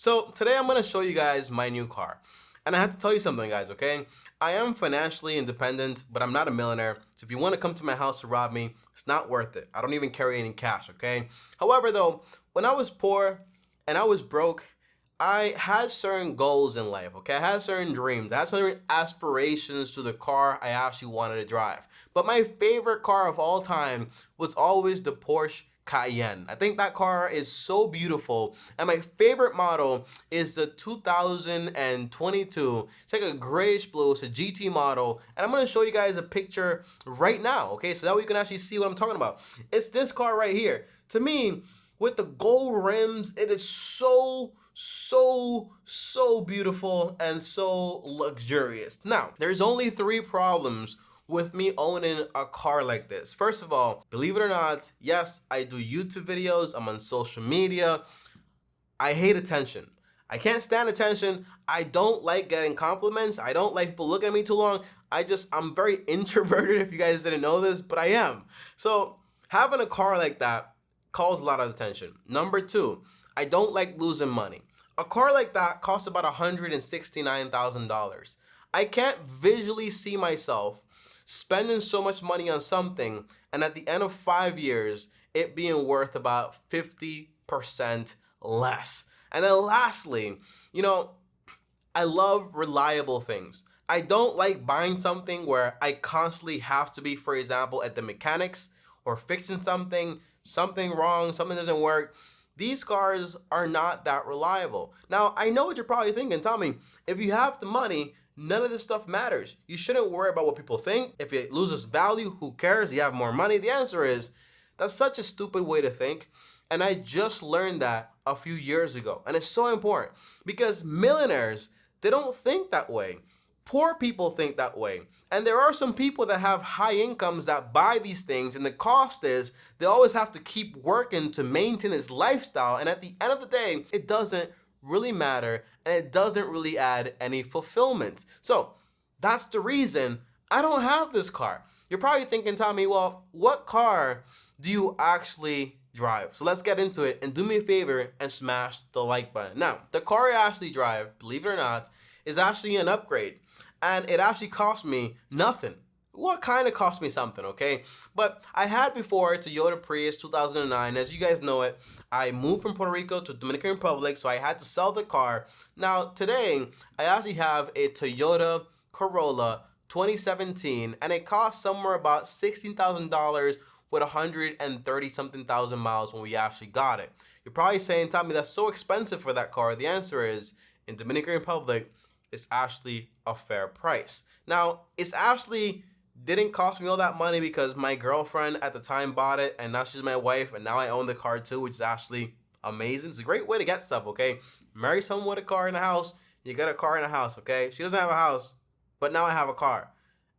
So today I'm going to show you guys my new car. And I have to tell you something, guys, okay? I am financially independent, but I'm not a millionaire. So if you want to come to my house to rob me, it's not worth it. I don't even carry any cash, okay? However, though, when I was poor and I was broke, I had certain goals in life, okay? I had certain dreams. I had certain aspirations to the car I actually wanted to drive. But my favorite car of all time was always the Porsche Cayenne. I think that car is so beautiful, and my favorite model is the 2022. It's like a grayish blue. It's a GT model, and I'm going to show you guys a picture right now, okay, so that way you can actually see what I'm talking about. It's this car right here. To me, with the gold rims, it is so beautiful and so luxurious. Now, there's only 3 problems with me owning a car like this. First of all, believe it or not, yes, I do YouTube videos, I'm on social media. I hate attention. I can't stand attention. I don't like getting compliments. I don't like people looking at me too long. I'm very introverted, if you guys didn't know this, but I am. So having a car like that calls a lot of attention. Number 2, I don't like losing money. A car like that costs about $169,000. I can't visually see myself spending so much money on something and at the end of 5 years it being worth about 50% less. And then lastly, I love reliable things. I don't like buying something where I constantly have to be, for example, at the mechanics or fixing something wrong, something doesn't work. These cars are not that reliable. Now, I know what you're probably thinking, Tommy, if you have the money, none of this stuff matters. You shouldn't worry about what people think. If it loses value, who cares? You have more money. The answer is, that's such a stupid way to think. And I just learned that a few years ago. And it's so important because millionaires, they don't think that way. Poor people think that way. And there are some people that have high incomes that buy these things, and the cost is they always have to keep working to maintain his lifestyle. And at the end of the day, it doesn't really matter, and it doesn't really add any fulfillment. So that's the reason I don't have this car. You're probably thinking, Tommy, well, what car do you actually drive? So let's get into it, and do me a favor and smash the like button. Now, the car I actually drive, believe it or not, is actually an upgrade, and it actually cost me nothing. What kind of cost me something, okay? But I had before a Toyota Prius 2009. As you guys know it, I moved from Puerto Rico to Dominican Republic, so I had to sell the car. Now, today, I actually have a Toyota Corolla 2017, and it cost somewhere about $16,000 with 130-something thousand miles when we actually got it. You're probably saying, Tommy, that's so expensive for that car. The answer is, in Dominican Republic, it's actually a fair price. Now, it's actually didn't cost me all that money because my girlfriend at the time bought it, and now she's my wife, and now I own the car too, which is actually amazing. It's a great way to get stuff, okay? Marry someone with a car in a house, you get a car in a house, okay? She doesn't have a house, but now I have a car,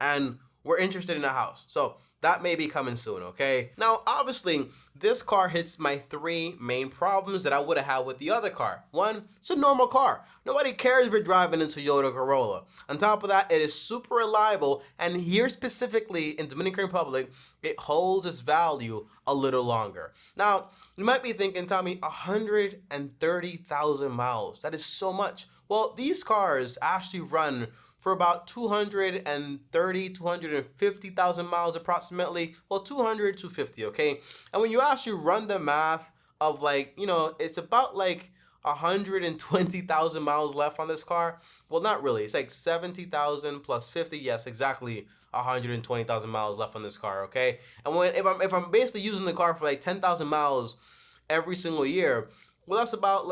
and we're interested in a house. So that may be coming soon, okay? Now, obviously, this car hits my 3 main problems that I would have had with the other car. 1, it's a normal car. Nobody cares if you're driving a Toyota Corolla. On top of that, it is super reliable, and here specifically in Dominican Republic, it holds its value a little longer. Now, you might be thinking, Tommy, 130,000 miles. That is so much. Well, these cars actually run for about 250,000 miles approximately. Well, 200, 250, okay? And when you actually run the math of it's about 120,000 miles left on this car. Well, not really. It's like 70,000 plus 50. Yes, exactly 120,000 miles left on this car, okay? And if I'm basically using the car for 10,000 miles every single year, well, that's about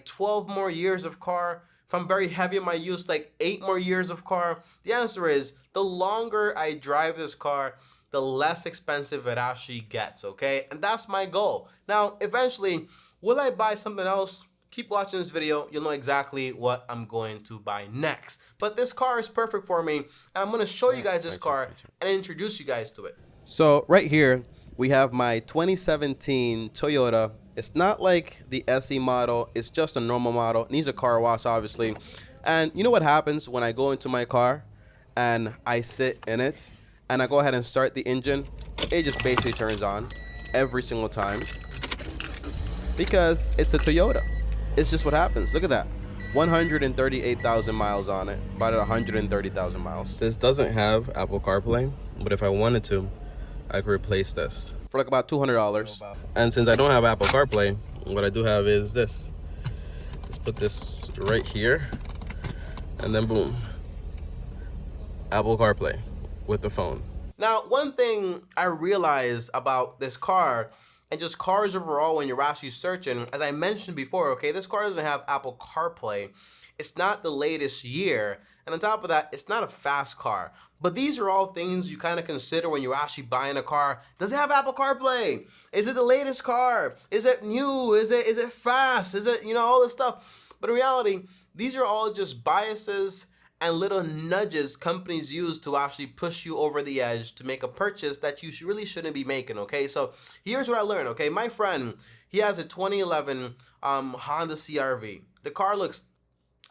12 more years of car. If I'm very heavy in my use, 8 more years of car. The answer is, the longer I drive this car, the less expensive it actually gets, okay? And that's my goal. Now, eventually, will I buy something else? Keep watching this video. You'll know exactly what I'm going to buy next. But this car is perfect for me, and I'm going to show you guys this car and introduce you guys to it. So right here, we have my 2017 Toyota. It's not like the SE model. It's just a normal model. It needs a car wash, obviously. And you know what happens when I go into my car and I sit in it and I go ahead and start the engine? It just basically turns on every single time because it's a Toyota. it's just what happens. Look at that. 138,000 miles on it, about 130,000 miles. This doesn't have Apple CarPlay, but if I wanted to, I could replace this for like about $200. And since I don't have Apple CarPlay, what I do have is this. Let's put this right here, and then boom, Apple CarPlay with the phone. Now, one thing I realized about this car, and just cars overall when you're actually searching, as I mentioned before, okay, this car doesn't have Apple CarPlay. It's not the latest year. And on top of that, it's not a fast car. But these are all things you kind of consider when you're actually buying a car. Does it have Apple CarPlay? Is it the latest car? Is it new? Is it fast? Is it, all this stuff? But in reality, these are all just biases and little nudges companies use to actually push you over the edge to make a purchase that you really shouldn't be making, okay? So here's what I learned, okay? My friend, he has a 2011 Honda CR-V. The car looks,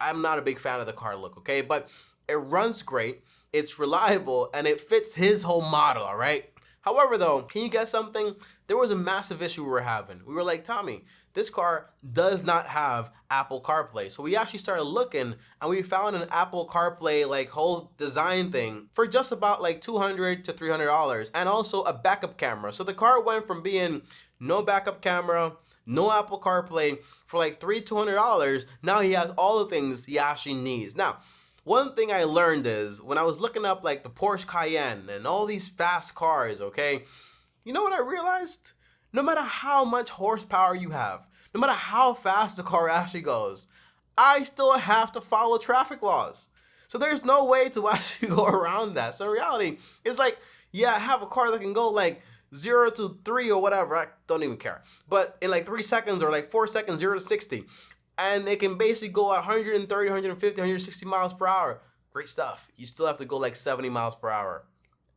I'm not a big fan of the car look, okay? But it runs great, it's reliable, and it fits his whole model, all right? However, though, can you guess something? There was a massive issue we were having. We were like, Tommy, this car does not have Apple CarPlay. So we actually started looking, and we found an Apple CarPlay like whole design thing for just about like $200 to $300, and also a backup camera. So the car went from being no backup camera, no Apple CarPlay for like $200. Now he has all the things he actually needs. Now, one thing I learned is when I was looking up like the Porsche Cayenne and all these fast cars, okay, you know what I realized? No matter how much horsepower you have, no matter how fast the car actually goes, I still have to follow traffic laws. So there's no way to actually go around that. So in reality, it's like, yeah, I have a car that can go like 0 to 3 or whatever. I don't even care. But in like 3 seconds or like 4 seconds, 0 to 60. And it can basically go at 130, 150, 160 miles per hour. Great stuff. You still have to go like 70 miles per hour,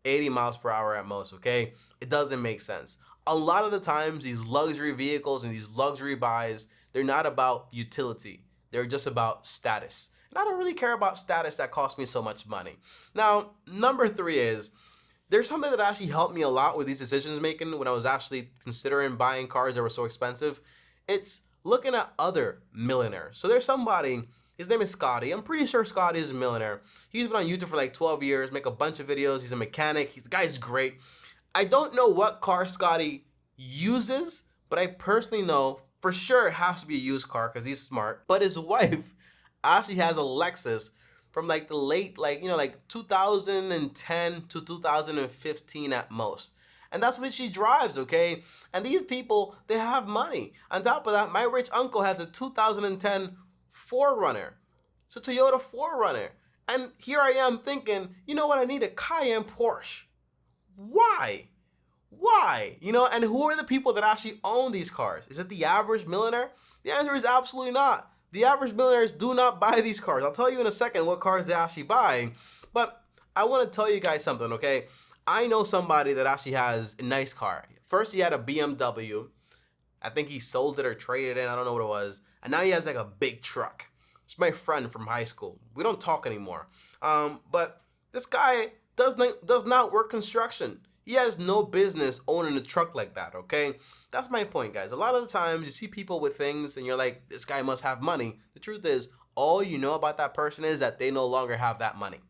80 miles per hour at most, okay? It doesn't make sense. A lot of the times, these luxury vehicles and these luxury buys, they're not about utility. They're just about status. And I don't really care about status that costs me so much money. Now, number 3 is, there's something that actually helped me a lot with these decisions making when I was actually considering buying cars that were so expensive. It's looking at other millionaires. So there's somebody, his name is Scotty. I'm pretty sure Scotty is a millionaire. He's been on YouTube for like 12 years, make a bunch of videos. He's a mechanic. The guy's great. I don't know what car Scotty uses, but I personally know for sure it has to be a used car because he's smart. But his wife actually has a Lexus from like the late, like 2010 to 2015 at most. And that's what she drives, okay? And these people, they have money. On top of that, my rich uncle has a 2010 4Runner. It's a Toyota 4Runner. And here I am thinking, you know what? I need a Cayenne Porsche. Why? Why? And who are the people that actually own these cars? Is it the average millionaire? The answer is absolutely not. The average millionaires do not buy these cars. I'll tell you in a second what cars they actually buy. But I want to tell you guys something, okay? I know somebody that actually has a nice car. First, he had a BMW. I think he sold it or traded it. I don't know what it was. And now he has like a big truck. It's my friend from high school. We don't talk anymore. But this guy does not work construction. He has no business owning a truck like that, okay? That's my point, guys. A lot of the times you see people with things and you're like, this guy must have money. The truth is, all you know about that person is that they no longer have that money.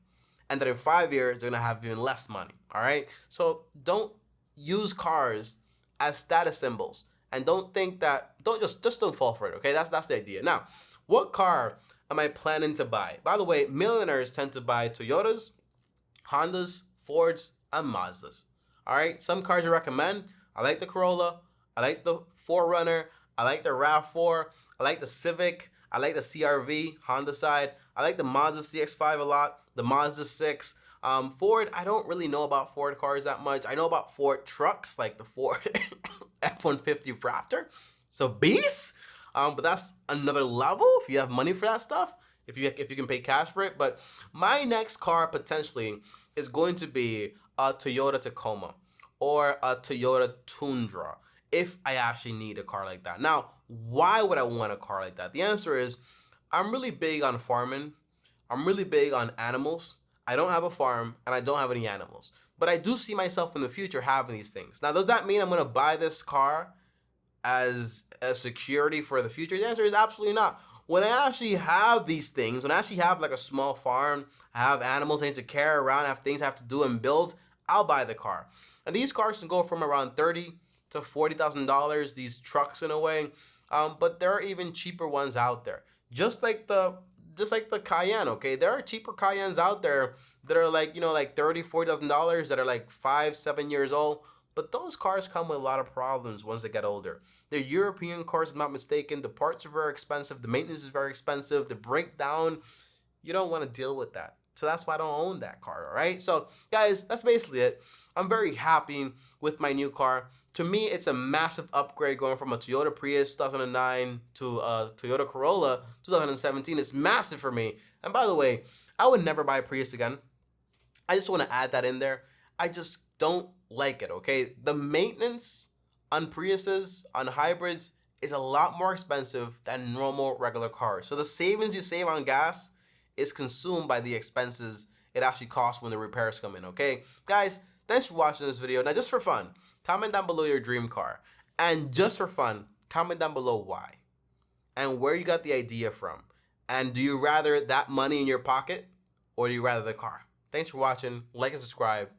And that in 5 years, they're gonna have even less money, all right? So don't use cars as status symbols. And don't think that, just don't fall for it, okay? That's the idea. Now, what car am I planning to buy? By the way, millionaires tend to buy Toyotas, Hondas, Fords, and Mazdas, all right? Some cars I recommend, I like the Corolla, I like the 4Runner, I like the RAV4, I like the Civic, I like the CR-V, Honda side, I like the Mazda CX-5 a lot, the Mazda 6. Ford, I don't really know about Ford cars that much. I know about Ford trucks, like the Ford F-150 Raptor. It's a beast, but that's another level if you have money for that stuff, if you can pay cash for it. But my next car potentially is going to be a Toyota Tacoma or a Toyota Tundra if I actually need a car like that. Now, why would I want a car like that? The answer is I'm really big on farming. I'm really big on animals. I don't have a farm and I don't have any animals. But I do see myself in the future having these things. Now, does that mean I'm going to buy this car as a security for the future? The answer is absolutely not. When I actually have these things, when I actually have like a small farm, I have animals I need to carry around, I have things I have to do and build, I'll buy the car. And these cars can go from around $30,000 to $40,000, these trucks in a way. But there are even cheaper ones out there. Just like the Cayenne, okay? There are cheaper Cayennes out there that are like, like $30,000, $40,000 that are like 5, 7 years old. But those cars come with a lot of problems once they get older. They're European cars, if I'm not mistaken. The parts are very expensive. The maintenance is very expensive. The breakdown, you don't want to deal with that. So that's why I don't own that car, all right? So guys, that's basically it. I'm very happy with my new car. To me, it's a massive upgrade going from a Toyota Prius 2009 to a Toyota Corolla 2017. It's massive for me. And by the way, I would never buy a Prius again. I just want to add that in there. I just don't like it, okay? The maintenance on Priuses, on hybrids, is a lot more expensive than normal regular cars. So the savings you save on gas is consumed by the expenses it actually costs when the repairs come in, okay? Guys, thanks for watching this video. Now, just for fun, comment down below your dream car. And just for fun, comment down below why and where you got the idea from. And do you rather that money in your pocket or do you rather the car? Thanks for watching. Like and subscribe.